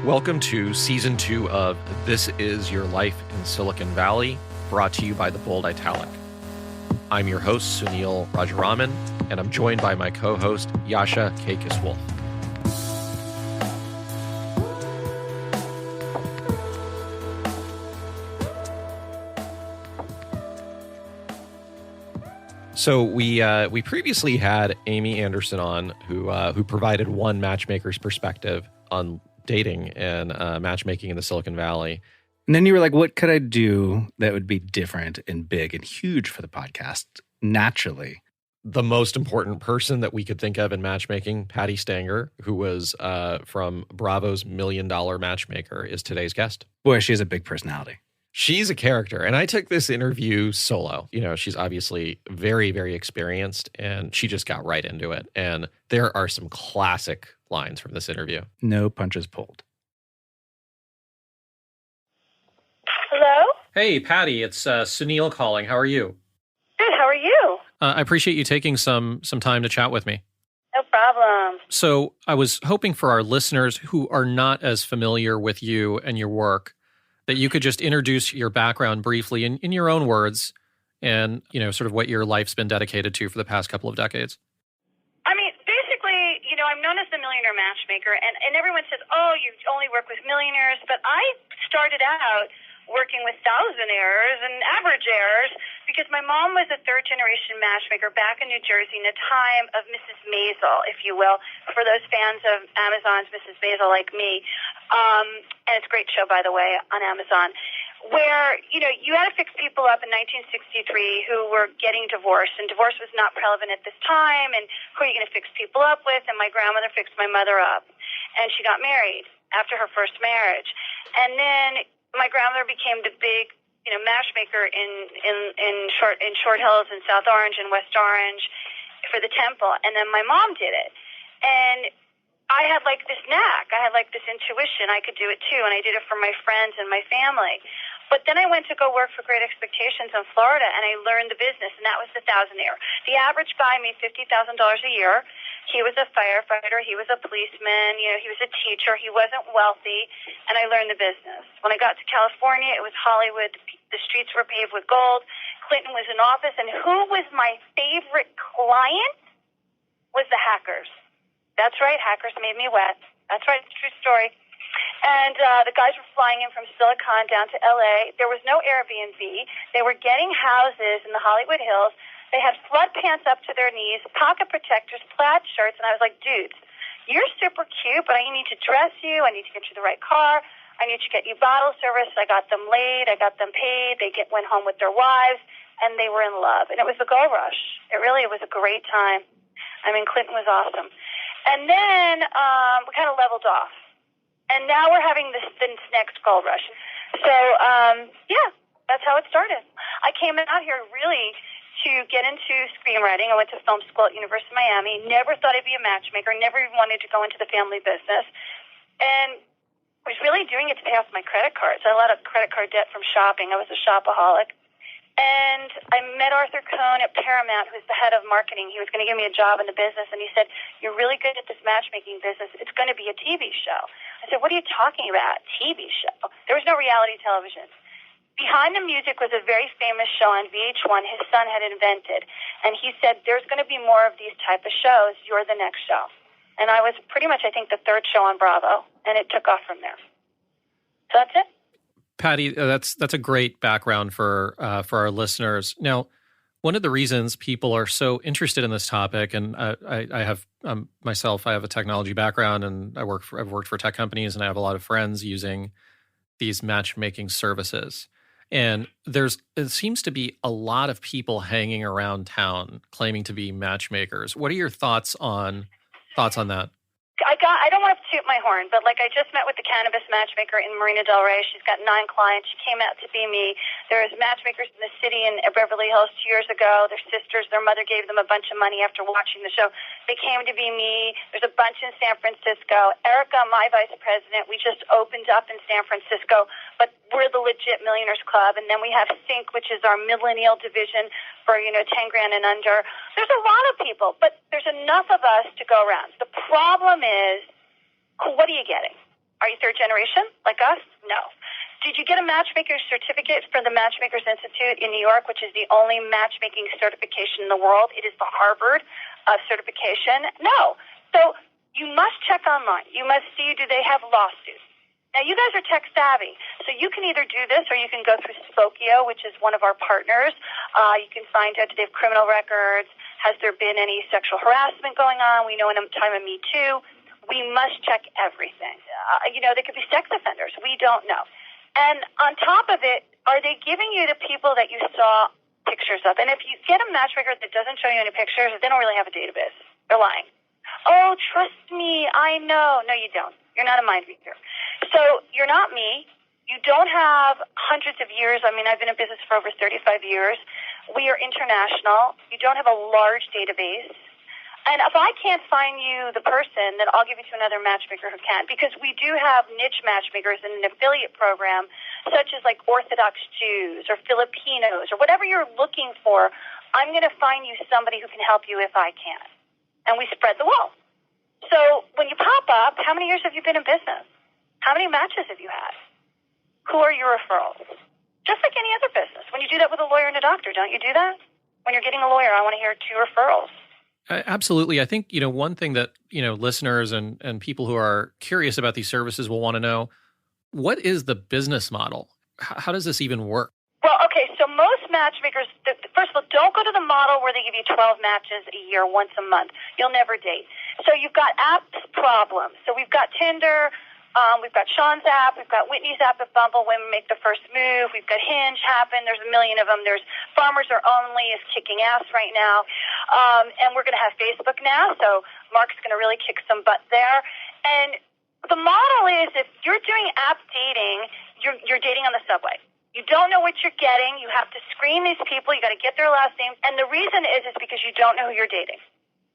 Welcome to Season 2 of This Is Your Life in Silicon Valley, brought to you by The Bold Italic. I'm your host, Sunil Rajaraman, and I'm joined by my co-host, Yasha Kakis-Wolf. So we previously had Amy Anderson on, who provided one matchmaker's perspective on dating and matchmaking in the Silicon Valley. And then you were like, what could I do that would be different and big and huge for the podcast? Naturally. The most important person that we could think of in matchmaking, Patti Stanger, who was from Bravo's $1 Million Matchmaker, is today's guest. Boy, she has a big personality. She's a character. And I took this interview solo. You know, she's obviously very, very experienced, and she just got right into it. And there are some classic lines from this interview. No punches pulled. Hello? Hey, Patti, it's Sunil calling. How are you? Good, how are you? I appreciate you taking some time to chat with me. No problem. So I was hoping for our listeners who are not as familiar with you and your work, that you could just introduce your background briefly in your own words and, you know, sort of what your life's been dedicated to for the past couple of decades. I mean, basically, you know, I'm known as the Millionaire Matchmaker, and everyone says, oh, you only work with millionaires, but I started out working with thousandaires and averageaires because my mom was a third-generation matchmaker back in New Jersey in a time of Mrs. Maisel, if you will, for those fans of Amazon's Mrs. Maisel like me. And it's a great show, by the way, on Amazon, where, you know, you had to fix people up in 1963 who were getting divorced, and divorce was not prevalent at this time, and who are you going to fix people up with? And my grandmother fixed my mother up, and she got married after her first marriage. And then my grandmother became the big, you know, matchmaker in Short Hills and South Orange and West Orange for the temple, and then my mom did it. And I had like this knack. I had like this intuition. I could do it too, and I did it for my friends and my family. But then I went to go work for Great Expectations in Florida, and I learned the business, and that was the thousandaire. The average guy made $50,000 a year. He was a firefighter. He was a policeman. You know, he was a teacher. He wasn't wealthy, and I learned the business. When I got to California, it was Hollywood. The streets were paved with gold. Clinton was in office, and who was my favorite client? Was the hackers. That's right, hackers made me wet. That's right, it's a true story. And the guys were flying in from Silicon down to L.A. There was no Airbnb. They were getting houses in the Hollywood Hills. They had flood pants up to their knees, pocket protectors, plaid shirts, and I was like, dudes, you're super cute, but I need to dress you. I need to get you the right car. I need to get you bottle service. I got them laid. I got them paid. They went home with their wives, and they were in love. And it was the gold rush. It was a great time. I mean, Clinton was awesome. And then we kind of leveled off. And now we're having this next gold rush. So, yeah, that's how it started. I came out here really to get into screenwriting. I went to film school at University of Miami. Never thought I'd be a matchmaker. Never even wanted to go into the family business. And was really doing it to pay off my credit cards. I had a lot of credit card debt from shopping. I was a shopaholic. And I met Arthur Cohn at Paramount, who's the head of marketing. He was going to give me a job in the business, and he said, you're really good at this matchmaking business. It's going to be a TV show. I said, what are you talking about? TV show? There was no reality television. Behind the Music was a very famous show on VH1 his son had invented. And he said, there's going to be more of these type of shows. You're the next show. And I was pretty much, I think, the third show on Bravo, and it took off from there. So that's it. Patti, that's a great background for our listeners. Now, one of the reasons people are so interested in this topic, and I have myself, I have a technology background, and I've worked for tech companies, and I have a lot of friends using these matchmaking services. And it seems to be a lot of people hanging around town claiming to be matchmakers. What are your thoughts on that? I don't want to toot my horn, but like I just met with the cannabis matchmaker in Marina Del Rey. She's got 9 clients. She came out to be me. There's matchmakers in the city in Beverly Hills 2 years ago. They're sisters. Their mother gave them a bunch of money after watching the show. They came to be me. There's a bunch in San Francisco. Erica, my vice president, we just opened up in San Francisco, but we're the legit Millionaires Club. And then we have Sync, which is our millennial division for, 10 grand and under. There's a lot of people, but there's enough of us to go around. The problem is, what are you getting? Are you third generation like us? No. Did you get a matchmaker's certificate from the Matchmakers Institute in New York, which is the only matchmaking certification in the world? It is the Harvard certification. No. So you must check online. You must see, do they have lawsuits? Now, you guys are tech savvy, so you can either do this or you can go through Spokio, which is one of our partners. You can find out, do they have criminal records? Has there been any sexual harassment going on? We know in a time of Me Too. We must check everything. They could be sex offenders. We don't know. And on top of it, are they giving you the people that you saw pictures of? And if you get a matchmaker that doesn't show you any pictures, they don't really have a database. They're lying. Oh, trust me, I know. No, you don't. You're not a mind reader. So you're not me. You don't have hundreds of years. I mean, I've been in business for over 35 years. We are international. You don't have a large database. And if I can't find you the person, then I'll give you to another matchmaker who can. Because we do have niche matchmakers in an affiliate program, such as like Orthodox Jews or Filipinos or whatever you're looking for. I'm going to find you somebody who can help you if I can. And we spread the wealth. So when you pop up, how many years have you been in business? How many matches have you had? Who are your referrals? Just like any other business. When you do that with a lawyer and a doctor, don't you do that? When you're getting a lawyer, I want to hear 2 referrals. Absolutely. I think, one thing that, listeners and people who are curious about these services will want to know, what is the business model? How does this even work? Well, okay, so most matchmakers, first of all, don't go to the model where they give you 12 matches a year, once a month. You'll never date. So you've got apps problems. So we've got Tinder, we've got Sean's app, we've got Whitney's app at Bumble, Women Make the First Move, we've got Hinge, Happen, there's a million of them. There's Farmers Are Only is kicking ass right now. And we're going to have Facebook now, so Mark's going to really kick some butt there. And the model is, if you're doing app dating, you're dating on the subway. You don't know what you're getting. You have to screen these people. You got to get their last name. And the reason is because you don't know who you're dating.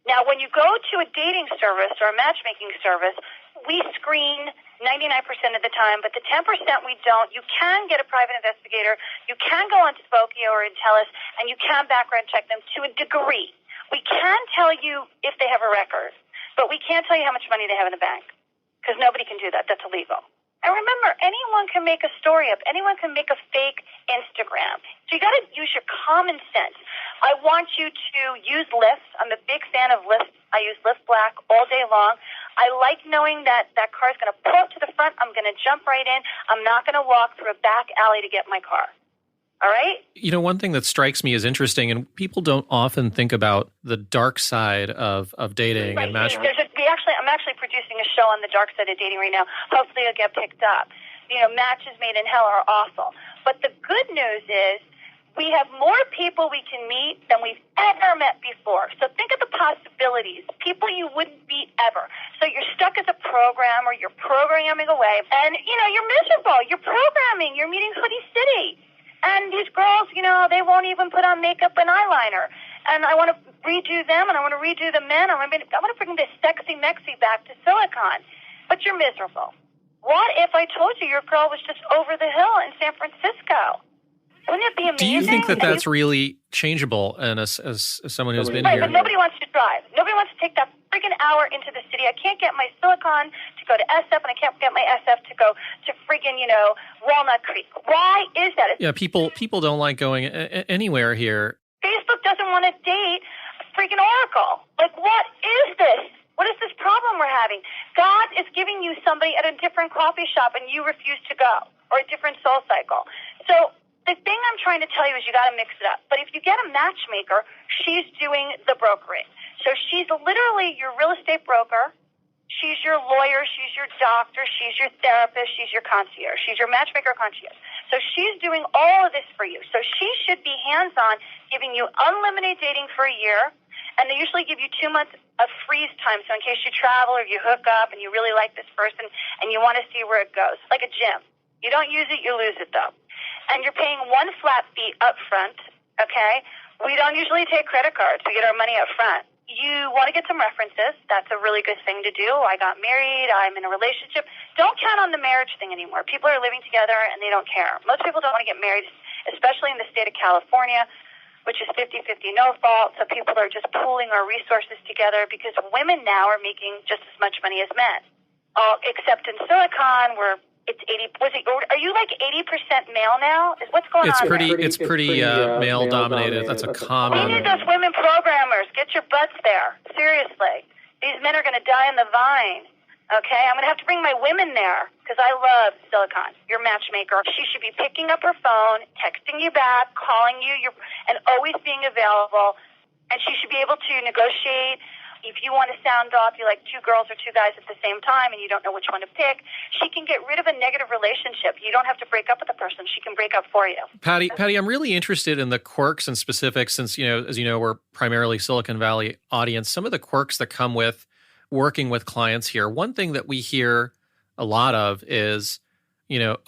Now, when you go to a dating service or a matchmaking service, we screen 99% of the time, but the 10% we don't. You can get a private investigator. You can go on Spokio or Intellis, and you can background check them to a degree. We can tell you if they have a record, but we can't tell you how much money they have in the bank because nobody can do that. That's illegal. And remember, anyone can make a story up. Anyone can make a fake Instagram. So you got to use your common sense. I want you to use Lyft. I'm a big fan of Lyft. I use Lyft Black all day long. I like knowing that that car is going to pull up to the front. I'm going to jump right in. I'm not going to walk through a back alley to get my car. All right? One thing that strikes me as interesting, and people don't often think about the dark side of dating and matchmaking. I'm actually producing a show on the dark side of dating right now. Hopefully it'll get picked up. Matches made in hell are awful. But the good news is we have more people we can meet than we've ever met before. So think of the possibilities. People you wouldn't meet ever. So you're stuck as a programmer. You're programming away. And, you're miserable. You're programming. You're meeting Hoodie City. And these girls, they won't even put on makeup and eyeliner. And I want to redo them, and I want to redo the men. I want to bring this sexy Mexi back to Silicon. But you're miserable. What if I told you your girl was just over the hill in San Francisco? Wouldn't it be amazing? Do you think that that's really changeable? And as someone who's been here, but nobody wants to drive. Nobody wants to take that friggin' hour into the city. I can't get my Silicon to go to SF, and I can't get my SF to go to friggin', Walnut Creek. Why is that? People don't like going anywhere here. Facebook doesn't want to date a friggin' Oracle. Like, what is this? What is this problem we're having? God is giving you somebody at a different coffee shop, and you refuse to go, or a different SoulCycle. So the thing I'm trying to tell you is you got to mix it up. But if you get a matchmaker, she's doing the brokering. So she's literally your real estate broker. She's your lawyer. She's your doctor. She's your therapist. She's your concierge. She's your matchmaker concierge. So she's doing all of this for you. So she should be hands-on, giving you unlimited dating for a year. And they usually give you 2 months of freeze time. So in case you travel or you hook up and you really like this person and you want to see where it goes, like a gym. You don't use it, you lose it, though. And you're paying one flat fee up front, okay? We don't usually take credit cards. We get our money up front. You want to get some references. That's a really good thing to do. I got married. I'm in a relationship. Don't count on the marriage thing anymore. People are living together, and they don't care. Most people don't want to get married, especially in the state of California, which is 50-50 no fault. So people are just pooling our resources together because women now are making just as much money as men. except in Silicon, where it's 80. Are you like 80% male now? What's going on? It's pretty male dominated. That's a common. We need those women programmers. Get your butts there. Seriously, these men are going to die in the vine. Okay, I'm going to have to bring my women there because I love Silicon, your matchmaker. She should be picking up her phone, texting you back, calling you, and always being available. And she should be able to negotiate. If you want to sound off, you like two girls or two guys at the same time and you don't know which one to pick, she can get rid of a negative relationship. You don't have to break up with the person. She can break up for you. Patti, I'm really interested in the quirks and specifics since, as you know, we're primarily Silicon Valley audience. Some of the quirks that come with working with clients here. One thing that we hear a lot of is,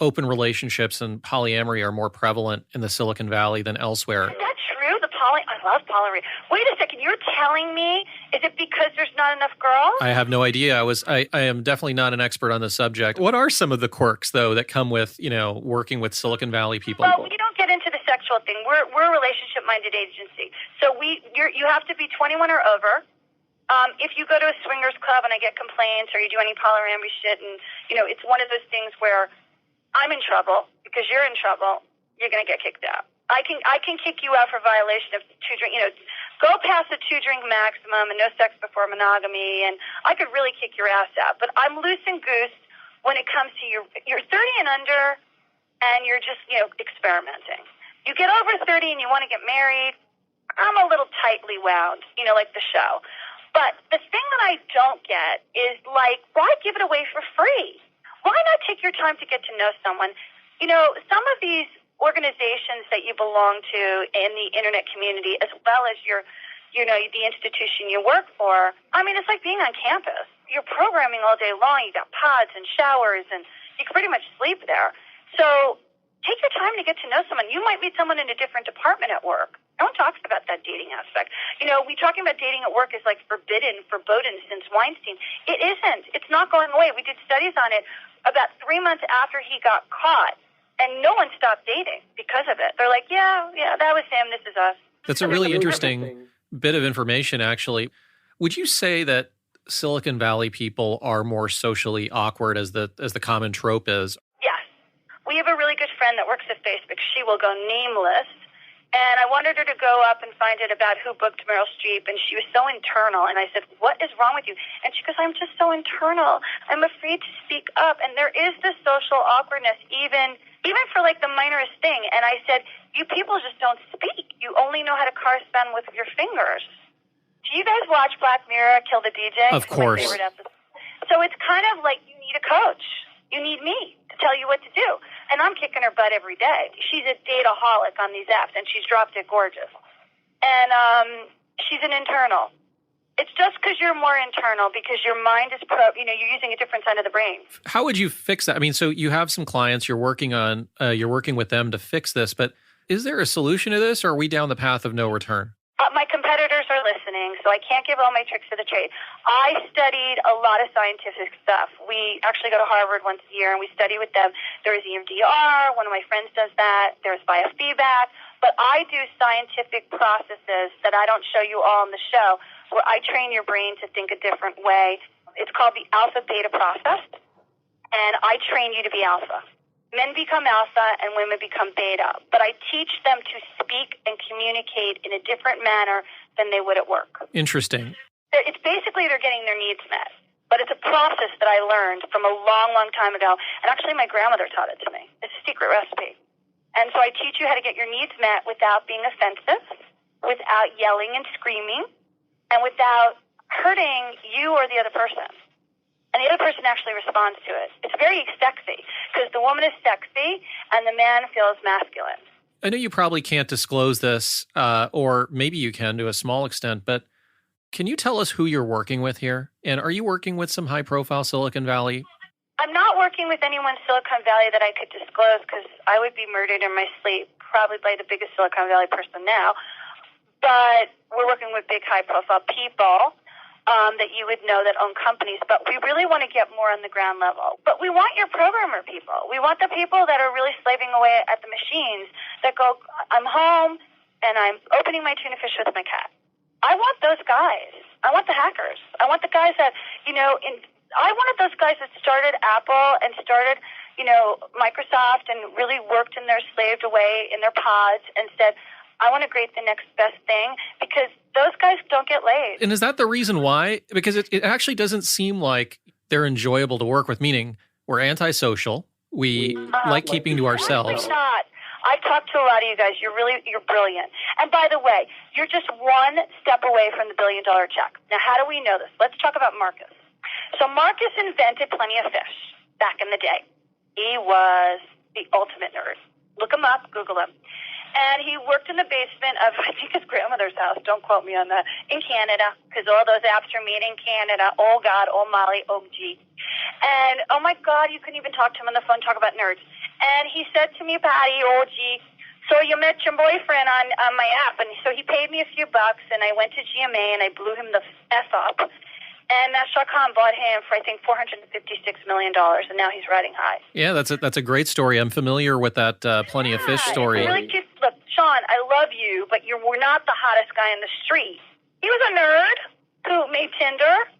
open relationships and polyamory are more prevalent in the Silicon Valley than elsewhere. Is that true? I love polyamory. Wait a second. You're telling me, is it because there's not enough girls? I have no idea. I am definitely not an expert on the subject. What are some of the quirks, though, that come with, working with Silicon Valley people? Well, we don't get into the sexual thing. We're a relationship-minded agency. So you have to be 21 or over. If you go to a swingers club and I get complaints or you do any polyamory shit and, it's one of those things where I'm in trouble because you're in trouble, you're going to get kicked out. I can kick you out for violation of 2 drink, go past the 2 drink maximum and no sex before monogamy, and I could really kick your ass out. But I'm loose and goose when it comes to you're 30 and under and you're just, experimenting. You get over 30 and you want to get married, I'm a little tightly wound, like the show. But the thing that I don't get is, why give it away for free? Why not take your time to get to know someone? Some of these organizations that you belong to in the internet community, as well as the institution you work for, it's like being on campus. You're programming all day long. You got pods and showers, and you can pretty much sleep there. So take your time to get to know someone. You might meet someone in a different department at work. No one talks about that dating aspect. We talking about dating at work is like verboten since Weinstein. It isn't. It's not going away. We did studies on it about 3 months after he got caught, and no one stopped dating because of it. They're like, yeah, that was him. This is us. That's a really interesting bit of information, actually. Would you say that Silicon Valley people are more socially awkward as the common trope is? Yes. We have a really good friend that works at Facebook. She will go nameless. And I wanted her to go up and find out about who booked Meryl Streep, and she was so internal. And I said, what is wrong with you? And she goes, I'm just so internal. I'm afraid to speak up. And there is this social awkwardness, even for like the minorest thing. And I said, you people just don't speak. You only know how to correspond with your fingers. Do you guys watch Black Mirror, Kill the DJ? Of course. My favorite episode. So it's kind of like you need a coach. You need me to tell you what to do. And I'm kicking her butt every day. She's a dateaholic on these apps, and she's dropped it gorgeous. And she's an internal. It's just because you're more internal, because your mind is you're using a different side of the brain. How would you fix that? So you have some clients you're working on, you're working with them to fix this, but is there a solution to this, or are we down the path of no return? My competitors are listening, so I can't give all my tricks of the trade. I studied a lot of scientific stuff. We actually go to Harvard once a year, and we study with them. There is EMDR. One of my friends does that. There's biofeedback. But I do scientific processes that I don't show you all in the show, where I train your brain to think a different way. It's called the alpha-beta process, and I train you to be alpha. Men become alpha and women become beta, but I teach them to speak and communicate in a different manner than they would at work. Interesting. It's basically they're getting their needs met, but it's a process that I learned from a long, long time ago, and actually my grandmother taught it to me. It's a secret recipe. And so I teach you how to get your needs met without being offensive, without yelling and screaming, and without hurting you or the other person. And the other person actually responds to it. It's very sexy because the woman is sexy and the man feels masculine. I know you probably can't disclose this, or maybe you can to a small extent, but can you tell us who you're working with here? And are you working with some high-profile Silicon Valley? I'm not working with anyone in Silicon Valley that I could disclose because I would be murdered in my sleep, probably by the biggest Silicon Valley person now. But we're working with big high-profile people that you would know that own companies. But we really want to get more on the ground level. But we want your programmer people. We want the people that are really slaving away at the machines that go, I'm home and I'm opening my tuna fish with my cat. I want those guys. I want the hackers. I want the guys that, one of those guys that started Apple and started, Microsoft and really worked in their slaved away in their pods and said, I want to create the next best thing, because those guys don't get laid. And is that the reason why? Because it actually doesn't seem like they're enjoyable to work with, meaning we're antisocial. We like keeping to ourselves. Absolutely not. I've talked to a lot of you guys. You're brilliant. And by the way, you're just one step away from the $1 billion check. Now, how do we know this? Let's talk about Marcus. So Marcus invented Plenty of Fish back in the day. He was the ultimate nerd. Look him up, Google him. And he worked in the basement of, I think, his grandmother's house. Don't quote me on that. In Canada, because all those apps are made in Canada. Oh, God. Oh, Molly. Oh, gee. And, oh, my God, you couldn't even talk to him on the phone, talk about nerds. And he said to me, Patty, oh, gee, so you met your boyfriend on my app. And so he paid me a few bucks, and I went to GMA, and I blew him the F up. And Match.com bought him for, I think, $456 million, and now he's riding high. Yeah, that's a great story. I'm familiar with that Plenty of Fish story. It's really cute. Look, Sean, I love you, but we're not the hottest guy in the street. He was a nerd who made Tinder.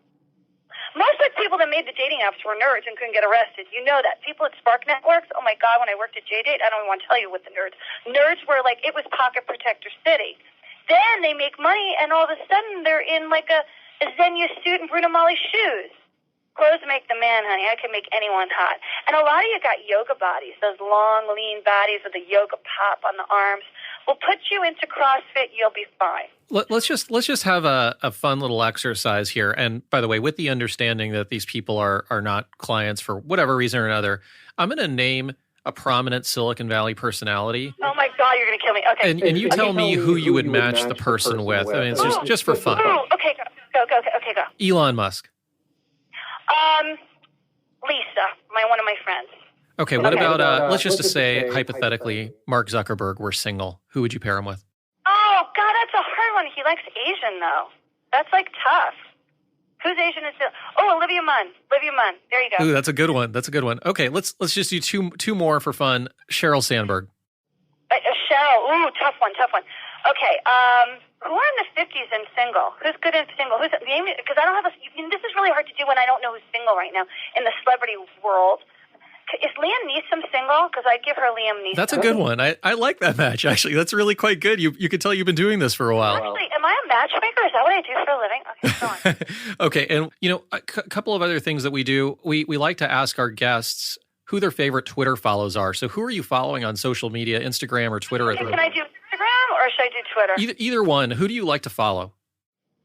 Most of the people that made the dating apps were nerds and couldn't get arrested. You know that. People at Spark Networks, oh, my God, when I worked at JDate, I don't even want to tell you what the nerds. Nerds were like, it was Pocket Protector City. Then they make money, and all of a sudden they're in like a Xenia suit and Bruno Mali shoes. Clothes make the man, honey. I can make anyone hot. And a lot of you got yoga bodies, those long, lean bodies with a yoga pop on the arms. We'll put you into CrossFit, you'll be fine. Let's just have a fun little exercise here. And by the way, with the understanding that these people are not clients for whatever reason or another, I'm going to name a prominent Silicon Valley personality. Oh my God, you're going to kill me. Okay. And you tell me who you would match the person with. I mean, it's just for fun. Okay, go. Elon Musk. Lisa, one of my friends. Okay, what about, let's just say, hypothetically, Mark Zuckerberg were single. Who would you pair him with? Oh, God, that's a hard one. He likes Asian, though. That's, tough. Who's Asian is still? Oh, Olivia Munn. There you go. Ooh, that's a good one. Okay, let's just do two more for fun. Sheryl Sandberg. Cheryl. Ooh, tough one. Okay, who are in the 50s and single? Who's good and single? Because I don't have this is really hard to do when I don't know who's single right now in the celebrity world. Is Liam Neeson single? Because I'd give her Liam Neeson. That's a good one. I like that match, actually. That's really quite good. You can tell you've been doing this for a while. Actually, am I a matchmaker? Is that what I do for a living? Okay, go on. Okay, and a couple of other things that we do. We like to ask our guests who their favorite Twitter follows are. So who are you following on social media, Instagram or Twitter? Okay, can I do Instagram or should I do Twitter? Either one. Who do you like to follow?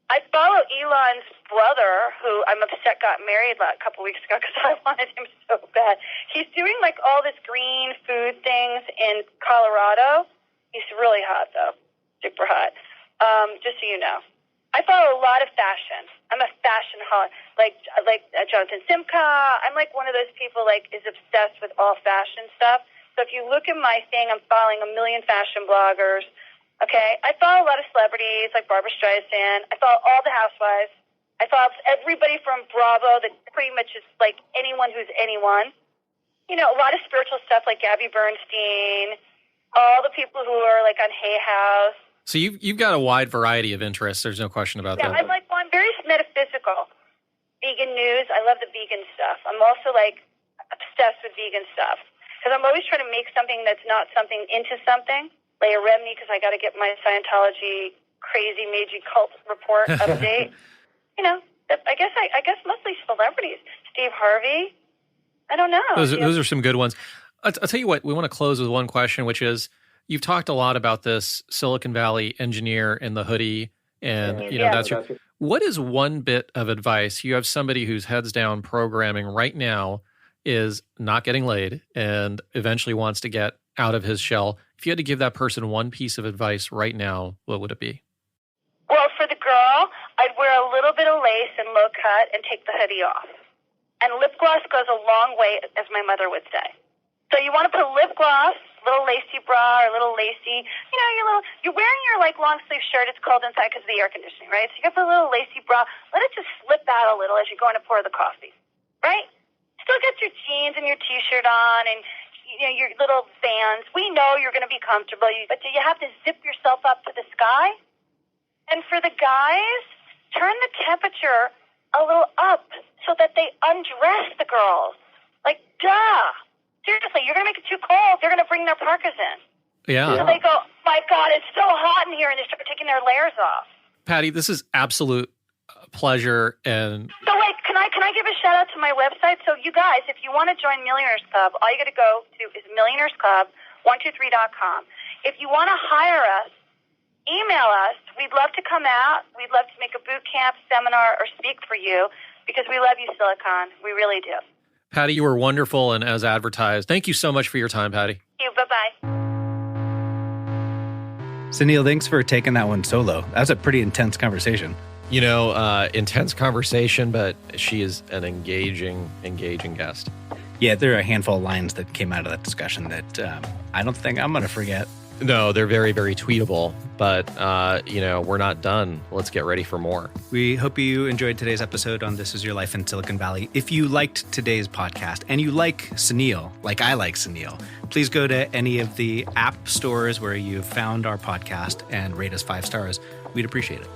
I follow Elon's brother, who I'm upset got married a couple weeks ago because I wanted him so bad. He's doing all this green food things in Colorado. He's really hot, though. Super hot. Just so you know. I follow a lot of fashion. I'm a fashion holic. Like Jonathan Simca. I'm one of those people is obsessed with all fashion stuff. So if you look at my thing, I'm following a million fashion bloggers. Okay, I follow a lot of celebrities like Barbara Streisand. I follow all the housewives. I follow everybody from Bravo that pretty much is anyone who's anyone. A lot of spiritual stuff like Gabby Bernstein, all the people who are on Hay House. So you've got a wide variety of interests. There's no question about that. Yeah, I'm very metaphysical. Vegan news. I love the vegan stuff. I'm also obsessed with vegan stuff because I'm always trying to make something that's not something into something. Leah Remini, because I got to get my Scientology crazy Meiji cult report update. I guess mostly celebrities. Steve Harvey. I don't know. Those are some good ones. I'll tell you what. We want to close with one question, which is: you've talked a lot about this Silicon Valley engineer in the hoodie, and what is one bit of advice? You have somebody who's heads down programming right now, is not getting laid, and eventually wants to get out of his shell. If you had to give that person one piece of advice right now, what would it be? Well, for the girl, I'd wear a little bit of lace and low cut and take the hoodie off. And lip gloss goes a long way, as my mother would say. So you want to put lip gloss, little lacy bra or little lacy, you're wearing your long sleeve shirt. It's cold inside because of the air conditioning, right? So you got the little lacy bra. Let it just slip out a little as you're going to pour the coffee, right? Still get your jeans and your T-shirt on and your little Vans. We know you're going to be comfortable, but do you have to zip yourself up to the sky? And for the guys, turn the temperature a little up so so that they undress the girls. Like, duh. Seriously, you're going to make it too cold. They're going to bring their parkas in. Yeah. So they go, my God, it's so hot in here, and they start taking their layers off. Patti, this is absolute pleasure. And so wait, can I give a shout out to my website? So you guys, if you want to join Millionaires Club, all you got to go to is millionairesclub123.com. If you want to hire us, email us. We'd love to come out. We'd love to make a boot camp, seminar, or speak for you because we love you, Silicon. We really do. Patti, you were wonderful and as advertised. Thank you so much for your time, Patti. Thank you. Bye-bye. Sunil, thanks for taking that one solo. That was a pretty intense conversation. Intense conversation, but she is an engaging guest. Yeah, there are a handful of lines that came out of that discussion that I don't think I'm going to forget. No, they're very, very tweetable, but, we're not done. Let's get ready for more. We hope you enjoyed today's episode on This Is Your Life in Silicon Valley. If you liked today's podcast and you like Sunil, like I like Sunil, please go to any of the app stores where you've found our podcast and rate us 5 stars. We'd appreciate it.